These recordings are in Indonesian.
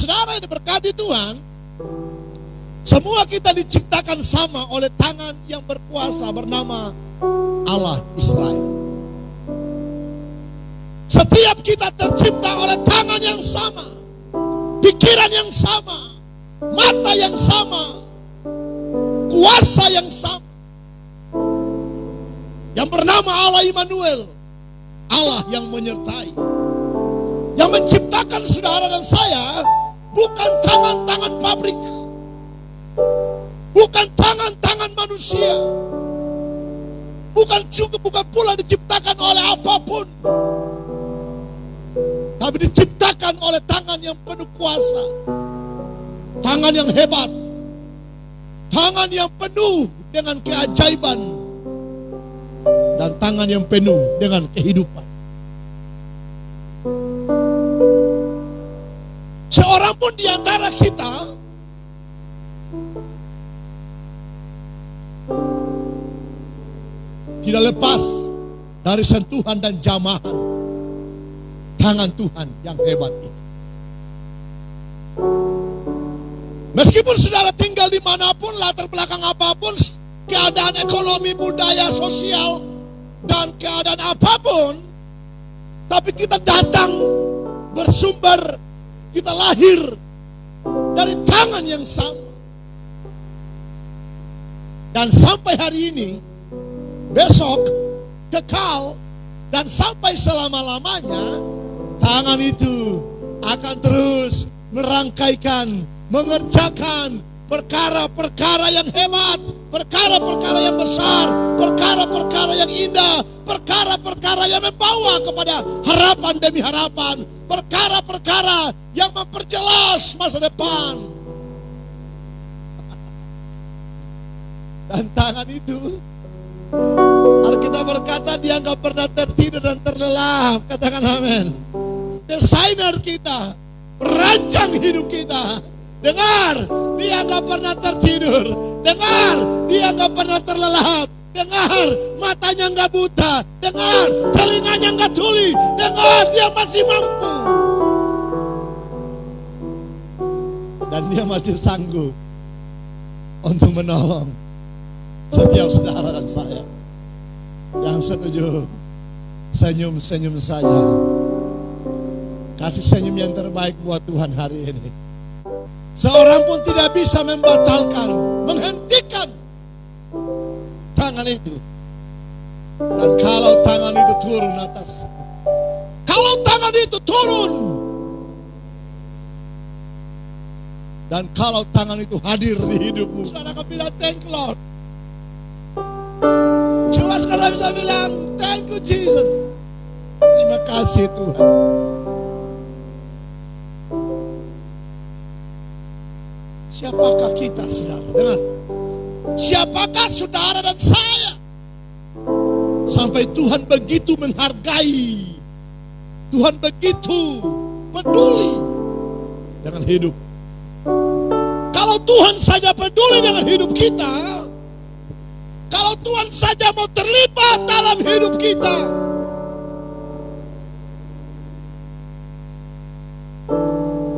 saudara yang diberkati Tuhan, semua kita diciptakan sama oleh tangan yang berkuasa bernama Allah Israel. Setiap kita tercipta oleh tangan yang sama, pikiran yang sama, mata yang sama, kuasa yang sama, yang bernama Allah Immanuel, Allah yang menyertai. Yang menciptakan saudara dan saya bukan tangan-tangan pabrik, bukan tangan-tangan manusia, bukan pula diciptakan oleh apapun, tapi diciptakan oleh tangan yang penuh kuasa, tangan yang hebat, tangan yang penuh dengan keajaiban, dan tangan yang penuh dengan kehidupan. Seorang pun di antara kita tidak lepas dari sentuhan dan jamahan tangan Tuhan yang hebat itu. Meskipun saudara tinggal dimanapun, latar belakang apapun, keadaan ekonomi, budaya, sosial, dan keadaan apapun, tapi kita datang bersumber, kita lahir dari tangan yang sama. Dan sampai hari ini, besok, kekal, dan sampai selama-lamanya, tangan itu akan terus merangkaikan, mengerjakan perkara-perkara yang hebat, perkara-perkara yang besar, perkara-perkara yang indah, perkara-perkara yang membawa kepada harapan demi harapan, perkara-perkara yang memperjelas masa depan. Dan tangan itu, Alkitab berkata dia nggak pernah tertidur dan terlelap. Katakan amin. Desainer kita, perancang hidup kita. Dengar, dia nggak pernah tertidur. Dengar, dia nggak pernah terlelap. Dengar, matanya nggak buta. Dengar, telinganya nggak tuli. Dengar, dia masih mampu. Dan dia masih sanggup untuk menolong setiap saudara dan saya. Yang setuju, senyum-senyum saja. Kasih senyum yang terbaik buat Tuhan hari ini. Seorang pun tidak bisa membatalkan, menghentikan tangan itu. Dan kalau tangan itu turun atas, kalau tangan itu turun, dan kalau tangan itu hadir di hidupmu, saudara akan bilang thank you Lord. Coba saudara bisa bilang thank you Jesus. Terima kasih Tuhan. Siapakah kita saudara? Dengar. Siapakah saudara dan saya? Sampai Tuhan begitu menghargai, Tuhan begitu peduli dengan hidup. Kalau Tuhan saja peduli dengan hidup kita, kalau Tuhan saja mau terlibat dalam hidup kita,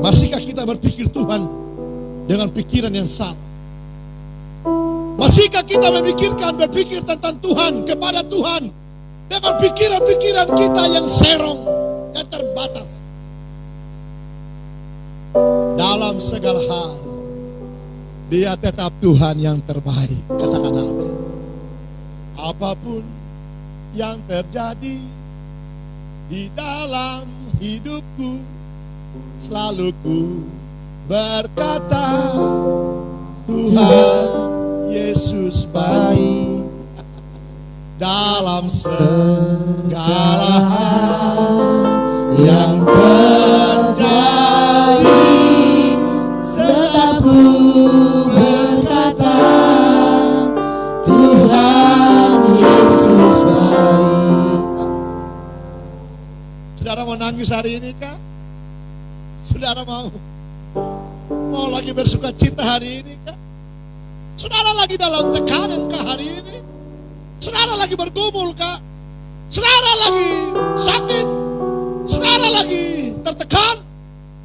masihkah kita berpikir Tuhan dengan pikiran yang salah? Masihkah kita berpikir tentang Tuhan, kepada Tuhan, dengan pikiran-pikiran kita yang serong, yang terbatas? Dalam segala hal, Dia tetap Tuhan yang terbaik. Katakan amin. Apapun yang terjadi di dalam hidupku, selalu ku berkata, Tuhan Yesus baik. Dalam segala hal yang terjadi, tetap ku berkata, Tuhan Yesus baik. Saudara mau nangis hari ini kah? Saudara mau lagi bersuka cita hari ini kah? Saudara lagi dalam tekanan kah hari ini? Saudara lagi bergumul kah? Saudara lagi sakit? Saudara lagi tertekan?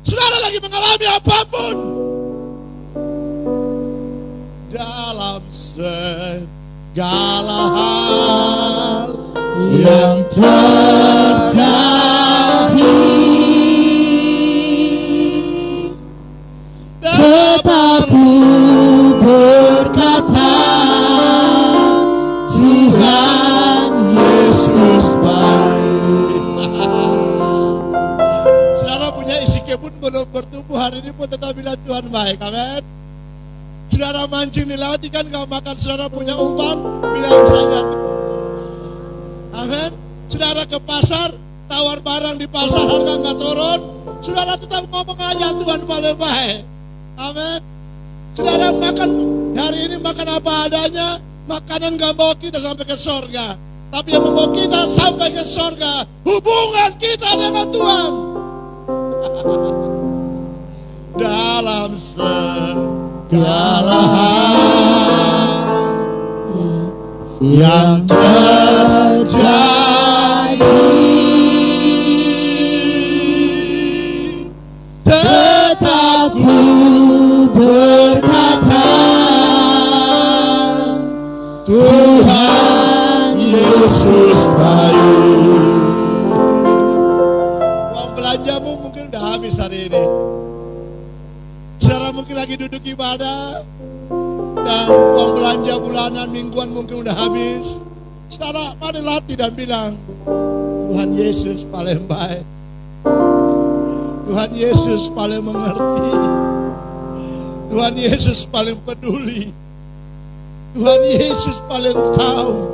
saudara lagi mengalami apapun, dalam segala hal yang terjadi, tetap ku berkata, Tuhan Yesus baik. Saudara punya isi kebun belum bertumbuh, hari ini pun tetap bilang Tuhan baik, amin. Saudara mancing di laut ikan gak makan, saudara punya umpan, bilang saja, amin. Saudara ke pasar, tawar barang di pasar harga gak turun, saudara tetap ngomong aja Tuhan paling baik, amin. Saudara makan, hari ini makan apa adanya, makanan gak bawa kita sampai ke surga, tapi yang membawa kita sampai ke surga, hubungan kita dengan Tuhan. Dalam segala hal yang terjadi, tetap ku berkata, Tuhan Yesus baik. Uang belanjamu mungkin udah habis hari ini. Saudara mungkin lagi duduk ibadah dan uang belanja bulanan mingguan mungkin udah habis. Saudara mari latih dan bilang, Tuhan Yesus paling baik, Tuhan Yesus paling mengerti, Tuhan Yesus paling peduli, Tuhan Yesus paling tahu,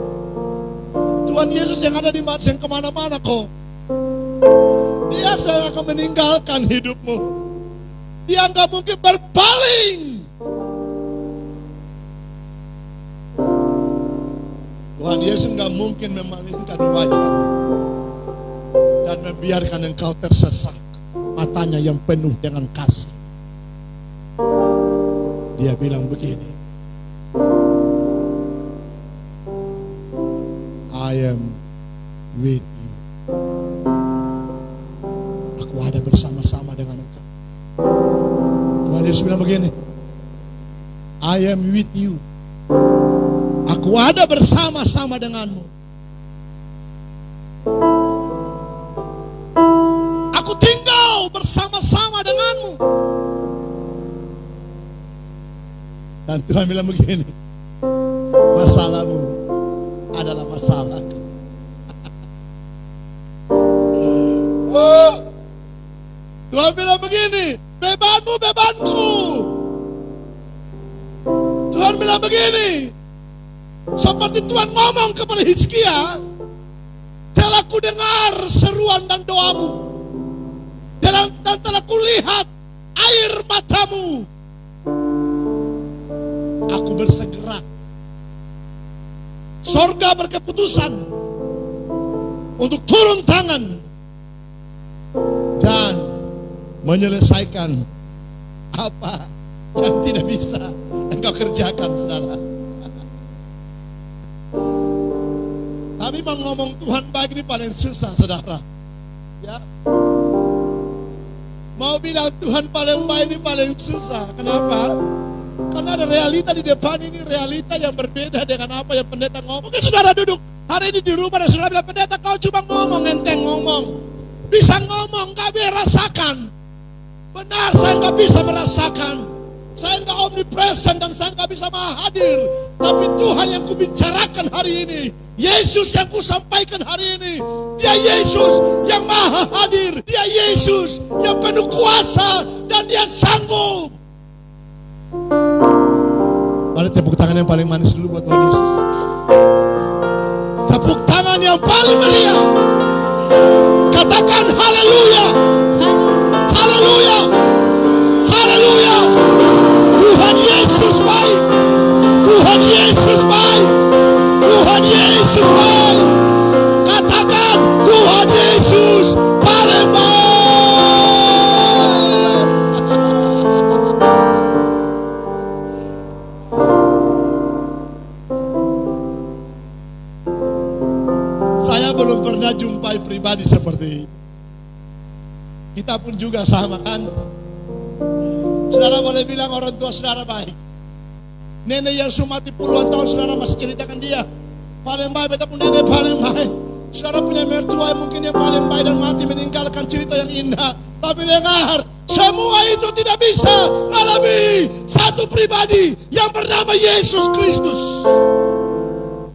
Tuhan Yesus yang ada di yang kemana-mana kok. Dia akan meninggalkan hidupmu. Dia nggak mungkin berpaling. Tuhan Yesus nggak mungkin memalingkan wajahmu dan membiarkan engkau tersesat. Matanya yang penuh dengan kasih. Dia bilang begini, I am with you. Aku ada bersama-sama dengan engkau. Tuhan Yesus bilang begini, I am with you. Aku ada bersama-sama denganmu. Aku tinggal bersama-sama denganmu. Dan Tuhan bilang begini, masalahmu adalah masalahku. Tuhan bilang begini, bebanmu bebanku. Tuhan bilang begini, seperti Tuhan ngomong kepada Hizkia, telah ku dengar seruan dan doamu, dan telah ku lihat air matamu. Aku bersegera. Sorga berkeputusan untuk turun tangan dan menyelesaikan apa yang tidak bisa engkau kerjakan, saudara. Tapi mau ngomong Tuhan baik ini paling susah, saudara. Ya, mau bilang Tuhan paling baik ini paling susah. Kenapa? Karena ada realita di depan ini, realita yang berbeda dengan apa yang pendeta ngomong. Mungkin saudara duduk hari ini di rumah dan saudara bilang, pendeta kau cuma ngomong, enteng ngomong. Bisa ngomong, gak bisa rasakan. Benar, saya nggak bisa merasakan, saya nggak omnipresent dan saya nggak bisa hadir. Tapi Tuhan yang kubicarakan hari ini, Yesus yang kusampaikan hari ini, Dia Yesus yang maha hadir, Dia Yesus yang penuh kuasa dan Dia sanggup. Mari tepuk tangan yang paling manis dulu buat Tuhan Yesus. Tepuk tangan yang paling meriah. Katakan haleluya. Haleluya, haleluya. Tuhan Yesus baik, Tuhan Yesus baik, Tuhan Yesus baik. Katakan Tuhan Yesus paling baik. Saya belum pernah jumpai pribadi seperti ini. Kita pun juga sama kan. Saudara boleh bilang orang tua saudara baik. Nenek yang sudah mati puluhan tahun, saudara masih ceritakan dia paling baik, beta pun nenek paling baik. Saudara punya mertua yang mungkin yang paling baik dan mati meninggalkan cerita yang indah. Tapi dengar, semua itu tidak bisa melebihi satu pribadi yang bernama Yesus Kristus.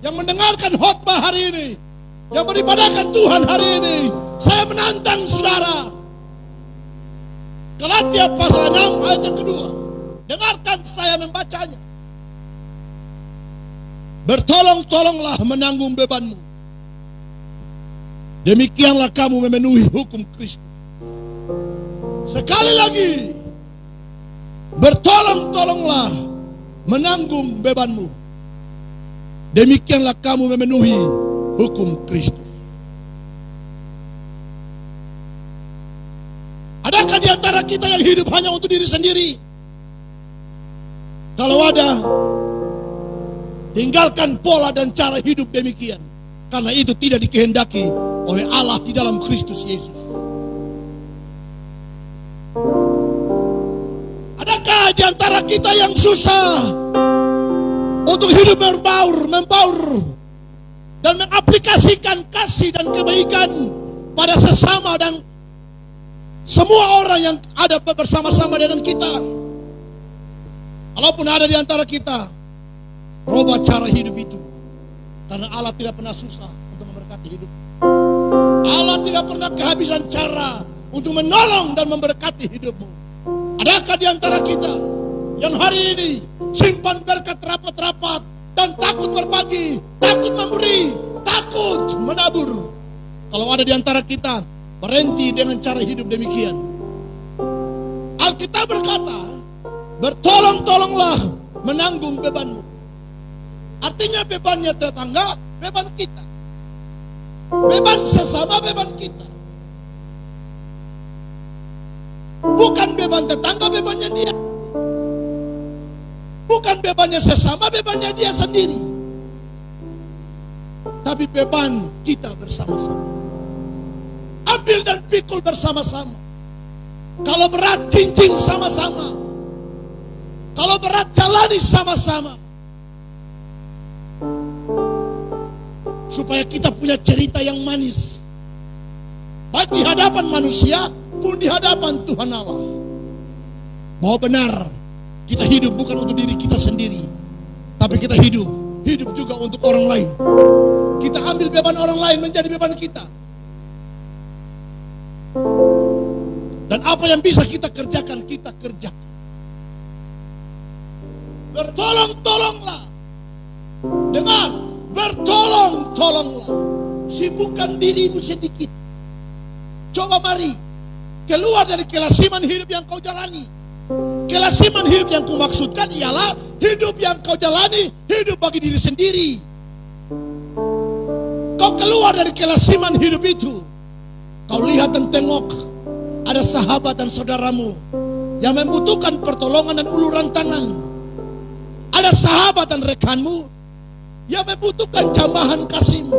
Yang mendengarkan khotbah hari ini, yang beribadahkan Tuhan hari ini, saya menantang saudara. Galatia pasal 6 ayat yang kedua. Dengarkan saya membacanya. Bertolong-tolonglah menanggung bebanmu. Demikianlah kamu memenuhi hukum Kristus. Sekali lagi, bertolong-tolonglah menanggung bebanmu. Demikianlah kamu memenuhi hukum Kristus. Adakah di antara kita yang hidup hanya untuk diri sendiri? Kalau ada, tinggalkan pola dan cara hidup demikian. Karena itu tidak dikehendaki oleh Allah di dalam Kristus Yesus. Adakah di antara kita yang susah untuk hidup membaur dan mengaplikasikan kasih dan kebaikan pada sesama dan semua orang yang ada bersama-sama dengan kita? Walaupun ada di antara kita, rubah cara hidup itu. Karena Allah tidak pernah susah untuk memberkati hidup. Allah tidak pernah kehabisan cara untuk menolong dan memberkati hidupmu. Adakah di antara kita yang hari ini simpan berkat rapat-rapat dan takut berbagi, takut memberi, takut menabur? Kalau ada di antara kita, berhenti dengan cara hidup demikian. Alkitab berkata, bertolong-tolonglah menanggung bebanmu. Artinya bebannya tetangga, beban kita. Beban sesama, beban kita. Bukan beban tetangga, bebannya dia. Bukan bebannya sesama, bebannya dia sendiri. Tapi beban kita bersama-sama. Ambil dan pikul bersama-sama. Kalau berat, cincin sama-sama. Kalau berat, jalani sama-sama. Supaya kita punya cerita yang manis, baik di hadapan manusia pun di hadapan Tuhan Allah. Bahwa benar kita hidup bukan untuk diri kita sendiri, tapi kita hidup juga untuk orang lain. Kita ambil beban orang lain menjadi beban kita. Dan apa yang bisa kita kerjakan, kita kerjakan. Bertolong-tolonglah. Dengar, bertolong-tolonglah. Sibukkan dirimu sedikit. Coba mari keluar dari kelasiman hidup yang kau jalani. Kelasiman hidup yang kau maksudkan ialah hidup yang kau jalani, hidup bagi diri sendiri. Kau keluar dari kelasiman hidup itu. Kau lihat dan tengok, ada sahabat dan saudaramu yang membutuhkan pertolongan dan uluran tangan. Ada sahabat dan rekanmu yang membutuhkan jamahan kasihmu.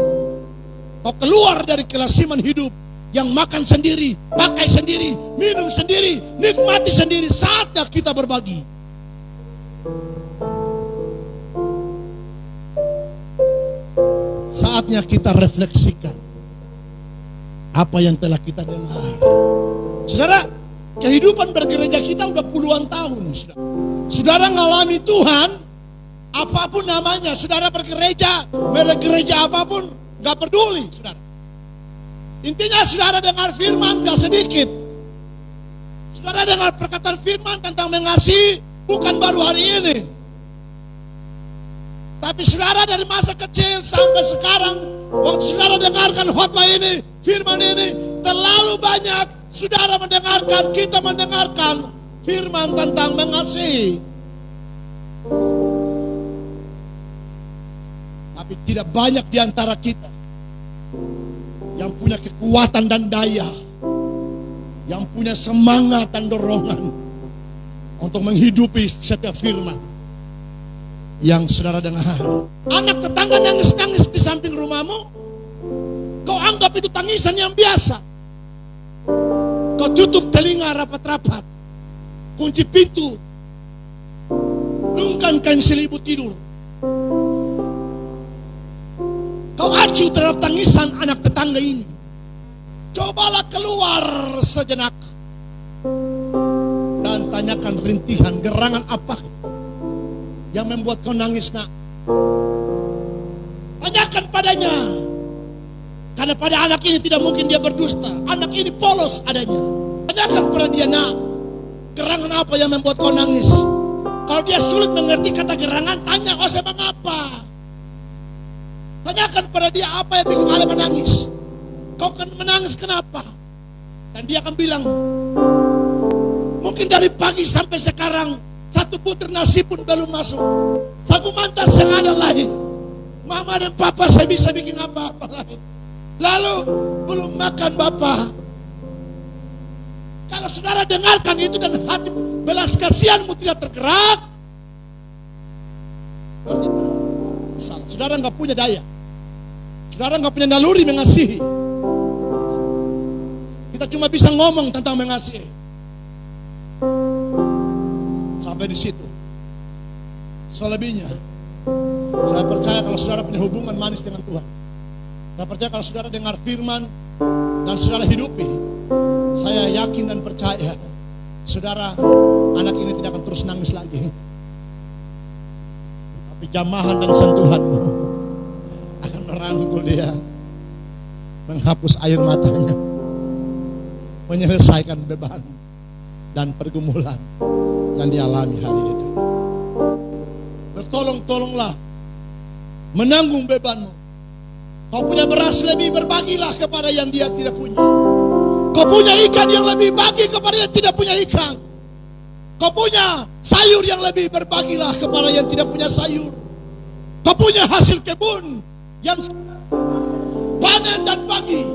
Kau keluar dari kelasiman hidup yang makan sendiri, pakai sendiri, minum sendiri, nikmati sendiri. Saatnya kita berbagi. Saatnya kita refleksikan apa yang telah kita dengar. Saudara, kehidupan bergereja kita udah puluhan tahun. Saudara ngalami Tuhan, apapun namanya, saudara bergereja, merek gereja apapun, gak peduli, saudara. Intinya saudara dengar firman gak sedikit. Saudara dengar perkataan firman tentang mengasihi bukan baru hari ini. Tapi saudara dari masa kecil sampai sekarang, waktu saudara dengarkan khotbah ini, firman ini, terlalu banyak saudara mendengarkan, kita mendengarkan firman tentang mengasihi. Tapi tidak banyak di antara kita yang punya kekuatan dan daya, yang punya semangat dan dorongan untuk menghidupi setiap firman yang saudara dengar. Anak tetangga nangis-nangis di samping rumahmu, kau anggap itu tangisan yang biasa. Kau tutup telinga rapat-rapat, kunci pintu, lungkan kain selimut tidur. Kau acuh terhadap tangisan anak tetangga ini. Cobalah keluar sejenak dan tanyakan rintihan, gerangan apa yang membuat kau nangis, nak? Tanyakan padanya. Karena pada anak ini tidak mungkin dia berdusta. Anak ini polos adanya. Tanyakan pada dia, nak, gerangan apa yang membuat kau nangis? Kalau dia sulit mengerti kata gerangan, tanya, oh saya mengapa? Tanyakan pada dia apa yang bikin ada menangis. Kau kan menangis kenapa? Dan dia akan bilang, mungkin dari pagi sampai sekarang satu butir nasi pun belum masuk. Sagu mantas yang ada lain. Mama dan papa saya bisa bikin apa-apa lain. Lalu belum makan Bapak. Kalau saudara dengarkan itu dan hati belas kasihanmu tidak tergerak, salah. Saudara nggak punya daya. Saudara nggak punya naluri mengasihi. Kita cuma bisa ngomong tentang mengasihi. Sampai di situ. Selebihnya, saya percaya kalau saudara punya hubungan manis dengan Tuhan. Saya percaya kalau saudara dengar firman dan saudara hidupi, saya yakin dan percaya saudara, anak ini tidak akan terus nangis lagi. Tapi jamahan dan sentuhanmu akan merangkul dia, menghapus air matanya, menyelesaikan beban dan pergumulan yang dialami hari itu. Bertolong-tolonglah menanggung bebanmu. Kau punya beras lebih, berbagilah kepada yang dia tidak punya. Kau punya ikan yang lebih, bagi kepada yang tidak punya ikan. Kau punya sayur yang lebih, berbagilah kepada yang tidak punya sayur. Kau punya hasil kebun yang panen dan bagi.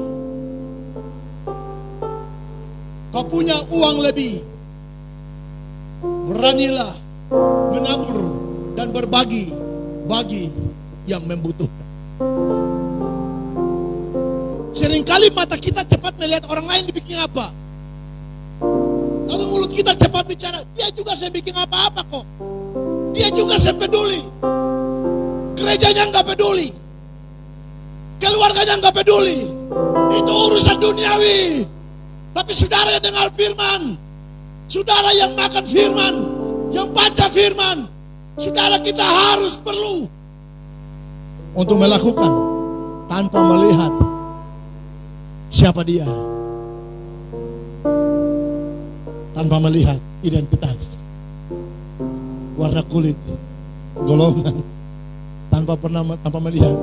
Kau punya uang lebih, beranilah menabur dan berbagi bagi yang membutuhkan. Seringkali mata kita cepat melihat orang lain dibikin apa. Lalu mulut kita cepat bicara, dia juga saya bikin apa-apa kok. Dia juga saya peduli. Gerejanya nggak peduli. Keluarganya nggak peduli. Itu urusan duniawi. Tapi saudara yang dengar firman, saudara yang makan firman, yang baca firman, saudara kita harus perlu untuk melakukan tanpa melihat siapa dia, tanpa melihat identitas, warna kulit, golongan, tanpa melihat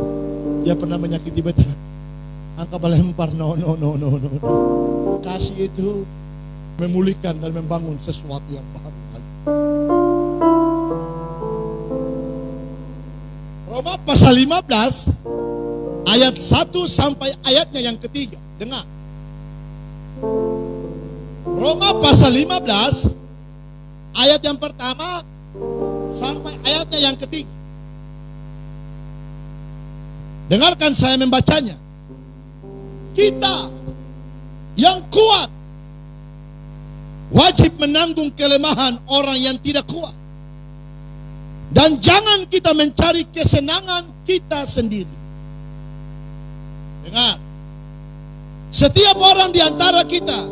dia pernah menyakiti beta, angka melempar, no. Kasih itu memulihkan dan membangun sesuatu yang baru. Roma pasal 15 ayat 1 sampai ayatnya yang ketiga. Dengar. Roma pasal 15 ayat yang pertama sampai ayatnya yang ketiga. Dengarkan saya membacanya. Kita yang kuat wajib menanggung kelemahan orang yang tidak kuat. Dan jangan kita mencari kesenangan kita sendiri. Dengar. Setiap orang di antara kita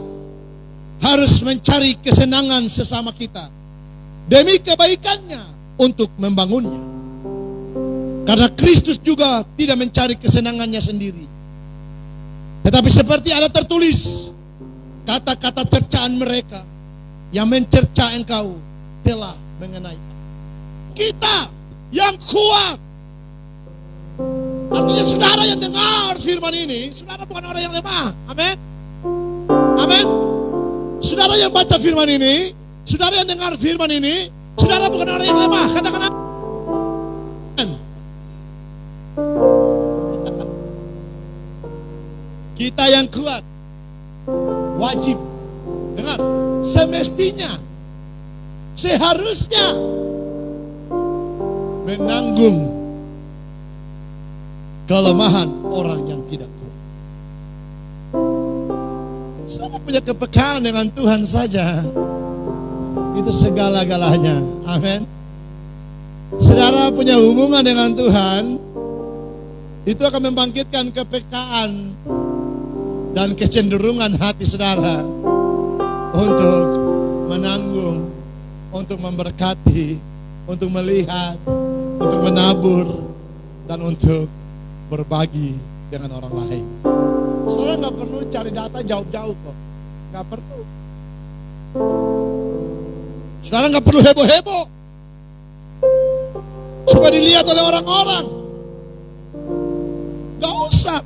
harus mencari kesenangan sesama kita demi kebaikannya untuk membangunnya. Karena Kristus juga tidak mencari kesenangannya sendiri. Tetapi seperti ada tertulis, kata-kata cercaan mereka yang mencerca engkau telah mengenai kita yang kuat. Artinya saudara yang dengar firman ini, saudara bukan orang yang lemah. Amin. Amin. Saudara yang baca firman ini, saudara yang dengar firman ini, saudara bukan orang yang lemah. Katakan amin. Kita yang kuat wajib, dengar, semestinya, seharusnya menanggung kelemahan orang yang tidak kuat. Saudara punya kepekaan dengan Tuhan saja, itu segala-galanya. Amin. Saudara punya hubungan dengan Tuhan, itu akan membangkitkan kepekaan dan kecenderungan hati saudara untuk menanggung, untuk memberkati, untuk melihat, untuk menabur, dan untuk berbagi dengan orang lain. Saudara nggak perlu cari data jauh-jauh kok, nggak perlu. Saudara nggak perlu heboh-heboh supaya dilihat oleh orang-orang. Nggak usah.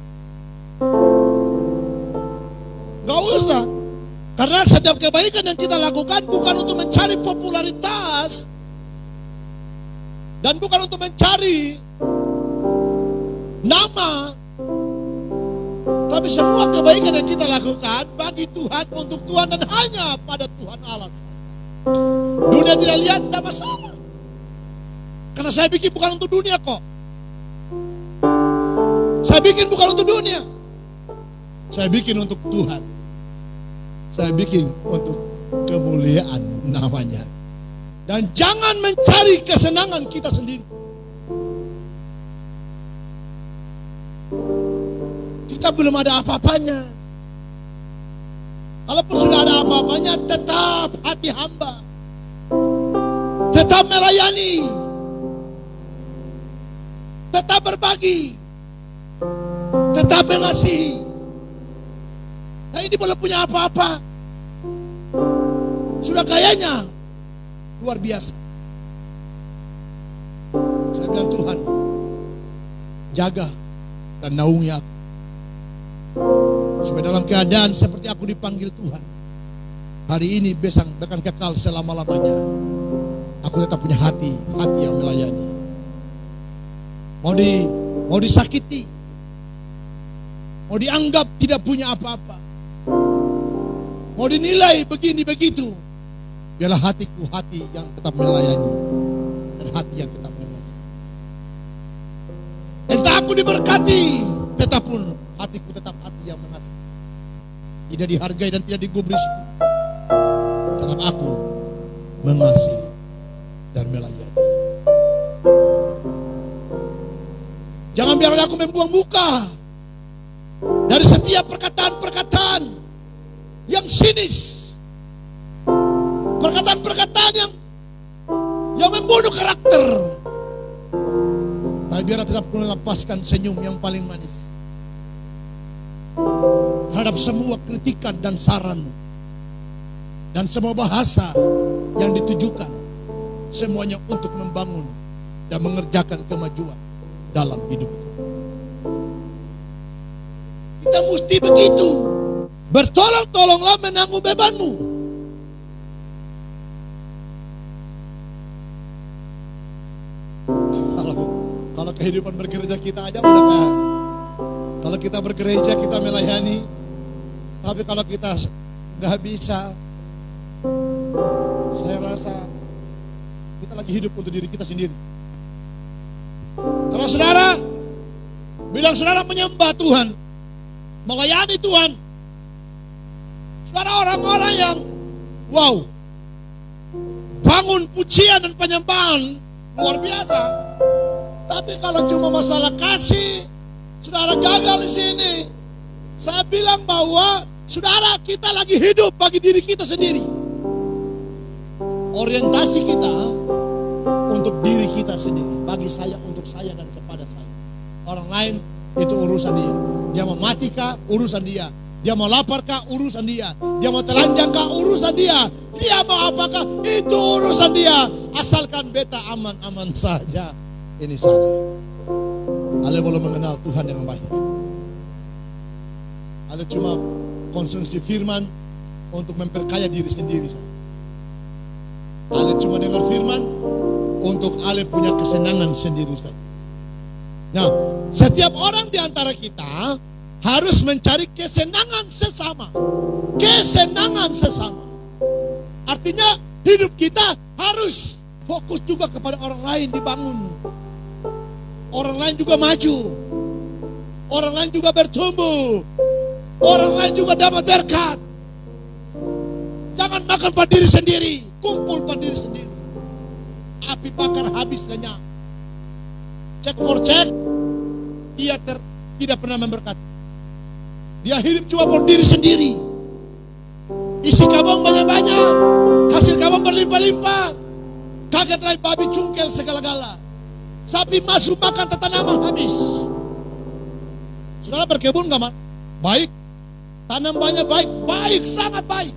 Nggak usah. Karena setiap kebaikan yang kita lakukan bukan untuk mencari popularitas dan bukan untuk mencari nama, tapi semua kebaikan yang kita lakukan bagi Tuhan, untuk Tuhan, dan hanya pada Tuhan Allah saja. Dunia tidak lihat, tidak masalah. Karena saya bikin bukan untuk dunia kok. Saya bikin bukan untuk dunia. Saya bikin untuk Tuhan. Saya bikin untuk kemuliaan namanya. Dan jangan mencari kesenangan kita sendiri. Kita belum ada apa-apanya. Kalaupun sudah ada apa-apanya, tetap hati hamba, tetap melayani, tetap berbagi, tetap mengasihi. Nah, ini belum punya apa-apa, sudah kayanya luar biasa. Saya bilang, Tuhan, jaga dan naungi aku, supaya dalam keadaan seperti aku dipanggil Tuhan, hari ini besok bahkan kekal selama-lamanya, aku tetap punya hati yang melayani. Mau disakiti, mau dianggap tidak punya apa-apa, mau dinilai begini begitu, biarlah hatiku hati yang tetap melayani dan hati yang tetap mengasihi. Entah aku diberkati, tetap pun hatiku tetap hati yang mengasihi. Tidak dihargai dan tidak digubris, tetap aku mengasihi dan melayani. Jangan biarkan aku membuang muka dari setiap perkataan-perkataan yang sinis, perkataan-perkataan yang membunuh karakter. Tapi biar tetap ku lepaskan senyum yang paling manis terhadap semua kritikan dan saran dan semua bahasa yang ditujukan, semuanya untuk membangun dan mengerjakan kemajuan dalam hidupku. Kita mesti begitu, bertolong-tolonglah menanggung bebanmu. Kalau kehidupan bergereja kita aja udah kan. Kalau kita bergereja, kita melayani. Tapi kalau kita nggak bisa, saya rasa kita lagi hidup untuk diri kita sendiri. Kalau saudara bilang saudara menyembah Tuhan, melayani Tuhan, saudara orang-orang yang wow, bangun pujian dan penyembahan luar biasa. Tapi kalau cuma masalah kasih, saudara gagal di sini. Saya bilang bahwa saudara, kita lagi hidup bagi diri kita sendiri. Orientasi kita untuk diri kita sendiri, bagi saya, untuk saya, dan kepada saya. Orang lain itu urusan dia. Dia mau mati kah, urusan dia. Dia mau lapar kah, urusan dia. Dia mau telanjang kah, urusan dia. Dia mau apakah, itu urusan dia. Asalkan beta aman-aman saja. Ini salah. Ale belum mengenal Tuhan dengan baik. Ale cuma konsumsi firman untuk memperkaya diri sendiri. Ale cuma dengar firman untuk ale punya kesenangan sendiri saja. Nah, setiap orang di antara kita harus mencari kesenangan sesama. Kesenangan sesama. Artinya hidup kita harus fokus juga kepada orang lain dibangun. Orang lain juga maju. Orang lain juga bertumbuh. Orang lain juga dapat berkat. Jangan makan pada diri sendiri, kumpul pada diri sendiri. Api bakar habis lenyap. Cek for cek, dia tidak pernah memberkati. Dia hidup cuma buat diri sendiri. Isi kabong banyak-banyak, hasil kabong berlimpah-limpah. Kaget rai babi cungkel segala-gala. Sapi masuk makan tanaman habis. Saudara berkebun gak baik? Tanam banyak baik, baik, sangat baik.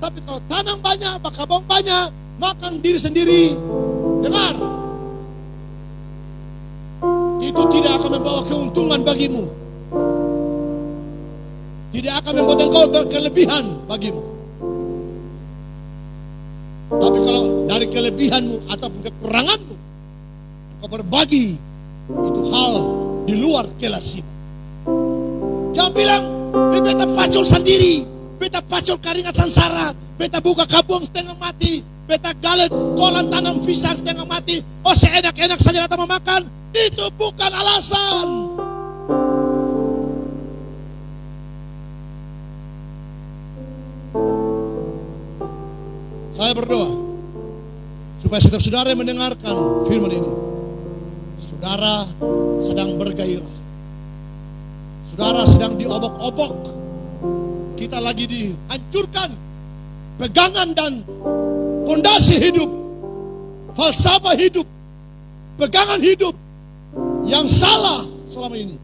Tapi kalau tanam banyak, kabong banyak, makan diri sendiri. Dengar, itu tidak akan membawa keuntungan bagimu. Tidak akan membuat engkau berkelebihan bagimu. Tapi kalau dari kelebihanmu ataupun kekuranganmu, engkau berbagi, itu hal di luar kelas iman. Jangan bilang, beta pacul sendiri, beta pacul keringat sansara, beta buka kabung setengah mati, beta galet kolam tanam pisang setengah mati, oh seenak-enak saja datang memakan. Itu bukan alasan. Saya berdoa supaya setiap saudara yang mendengarkan firman ini, saudara sedang bergairah, saudara sedang diobok-obok, kita lagi dihancurkan pegangan dan fondasi hidup, falsafah hidup, pegangan hidup yang salah selama ini.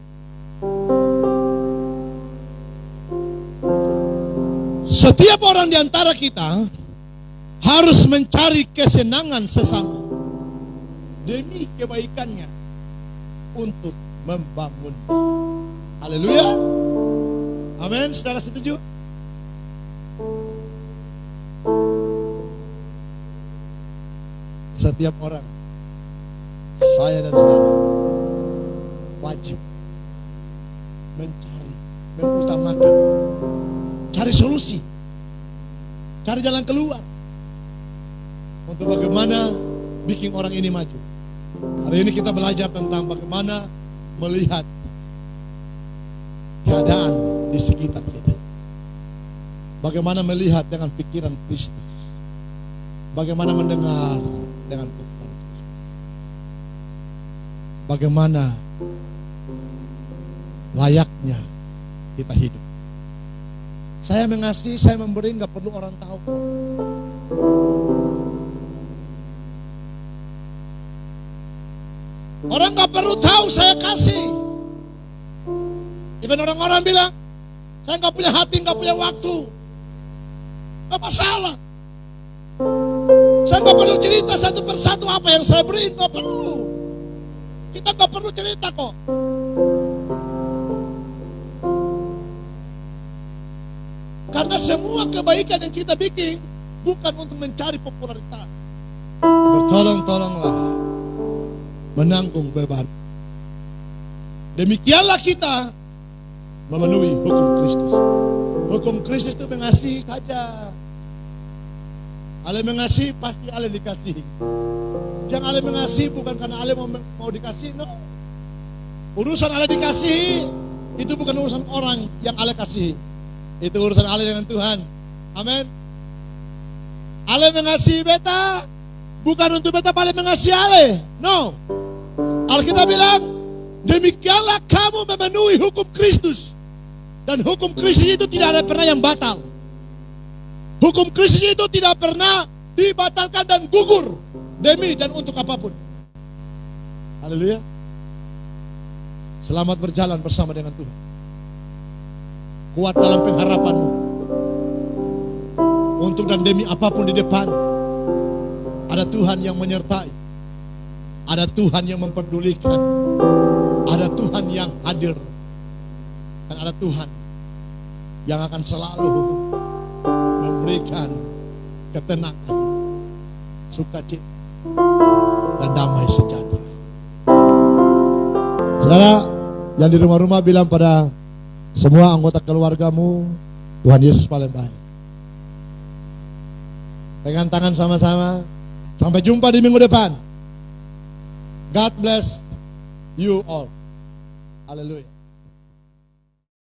Setiap orang di antara kita harus mencari kesenangan sesama demi kebaikannya untuk membangun. Haleluya. Amin. Saudara setuju? Setiap orang, saya dan saudara, wajib mencari, mengutamakan, cari solusi, cari jalan keluar untuk bagaimana bikin orang ini maju. Hari ini kita belajar tentang bagaimana melihat keadaan di sekitar kita, bagaimana melihat dengan pikiran Kristus, bagaimana mendengar dengan pikiran Kristus, bagaimana layaknya kita hidup. Saya mengasihi, saya memberi, nggak perlu orang tahu. Orang gak perlu tahu saya kasih. Even orang-orang bilang, saya gak punya hati, gak punya waktu. Gak masalah. Saya gak perlu cerita satu persatu apa yang saya beri, gak perlu. Kita gak perlu cerita kok. Karena semua kebaikan yang kita bikin bukan untuk mencari popularitas. Bertolong-tolonglah menanggung beban. Demikianlah kita memenuhi hukum Kristus. Hukum Kristus itu mengasihi saja. Ale mengasihi pasti ale dikasihi. Jangan ale mengasihi bukan karena ale mau dikasihi. No. Urusan ale dikasihi itu bukan urusan orang yang ale kasihi. Itu urusan ale dengan Tuhan. Amin. Ale mengasihi beta bukan untuk beta paling mengasihi ale. No. Alkitab bilang, demikianlah kamu memenuhi hukum Kristus. Dan hukum Kristus itu tidak ada pernah yang batal. Hukum Kristus itu tidak pernah dibatalkan dan gugur demi dan untuk apapun. Haleluya. Selamat berjalan bersama dengan Tuhan. Kuat dalam pengharapanmu. Untuk dan demi apapun di depan, ada Tuhan yang menyertai. Ada Tuhan yang memperdulikan. Ada Tuhan yang hadir. Dan ada Tuhan yang akan selalu memberikan ketenangan, sukacita, dan damai sejahtera. Saudara yang di rumah-rumah bilang pada semua anggota keluargamu, Tuhan Yesus paling baik. Pegang tangan sama-sama. Sampai jumpa di minggu depan. God bless you all. Haleluya.